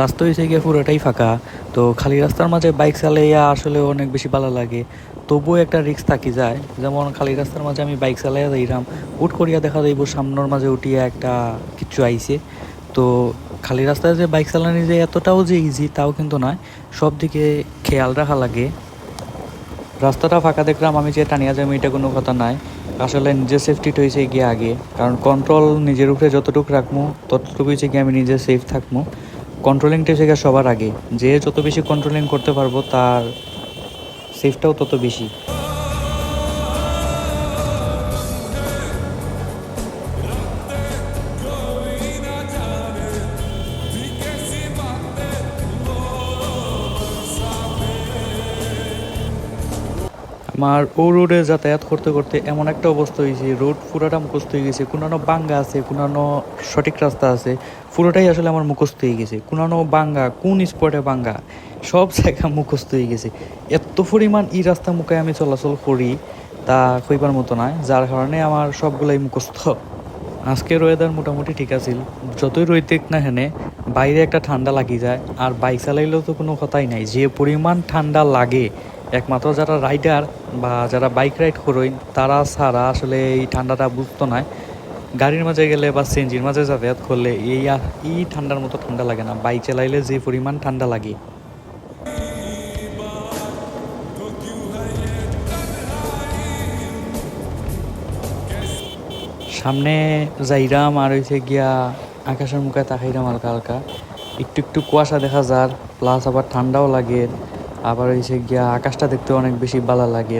রাস্তা হয়েছে গিয়ে পুরোটাই ফাঁকা। তো খালি রাস্তার মাঝে বাইক চালাইয়া আসলে অনেক বেশি ভালো লাগে। তবুও একটা রিস্ক থাকি যায়, যেমন খালি রাস্তার মাঝে আমি বাইক চালাইয়া যাইলাম, হুট করিয়া দেখা যাইব সামনের মাঝে উঠিয়া একটা কিচ্ছু আইছে। তো খালি রাস্তায় যে বাইক চালানো যে এতটাও যে ইজি তাও কিন্তু নয়, সব দিকে খেয়াল রাখা লাগে। রাস্তাটা ফাঁকা দেখলাম আমি যে টানিয়া যাবো এটা কোনো কথা নাই। আসলে নিজের সেফটিটা হয়েছে গিয়ে আগে, কারণ কন্ট্রোল নিজের উপরে যতটুকু রাখবো ততটুকু হয়েছে গিয়ে আমি নিজে সেফ থাকবো। কন্ট্রোলিংটা হচ্ছে গিয়ে সবার আগে, যে যত বেশি কন্ট্রোলিং করতে পারবো তার সেফটাও তত বেশি। আমার ও রোডে যাতায়াত করতে করতে এমন একটা অবস্থা হয়েছে, রোড পুরোটা মুখস্থ হয়ে গেছে, কোনানো বাঙ্গা আছে, কোনানো সঠিক রাস্তা আছে, পুরোটাই আসলে আমার মুখস্থ হয়ে গেছে। কোনানো বাঙ্গা, কোন স্পটে বাঙ্গা, সব জায়গা মুখস্থ হয়ে গেছে। এত পরিমাণ এই রাস্তা মুখে আমি চলাচল করি তা কইবার মতো নয়, যার কারণে আমার সবগুলাই মুখস্থ। আজকের ওয়েদার মোটামুটি ঠিক আছিল, যতই রইতেক না হেনে বাইরে একটা ঠান্ডা লাগি যায়। আর বাইক চালাইলেও তো কোনো কথাই নাই, যে পরিমাণ ঠান্ডা লাগে একমাত্র যারা রাইডার বা যারা বাইক রাইড করেন তারা ছাড়া আসলে এই ঠান্ডাটা বুঝতো না। গাড়ির মাঝে গেলে বা সিএনজির মাঝে যাতায়াত করলে এই ঠান্ডার মতো ঠান্ডা লাগে না, বাইক চালাইলে যে পরিমাণ ঠান্ডা লাগে। সামনে যাইরাম আর হইছে গিয়া আকাশের মুখে তাকাইরাম হালকা হালকা, একটু একটু কুয়াশা দেখা যার, প্লাস আবার ঠান্ডাও লাগে। আবার হইছে গিয়া আকাশটা দেখতে অনেক বেশি ভালো লাগে।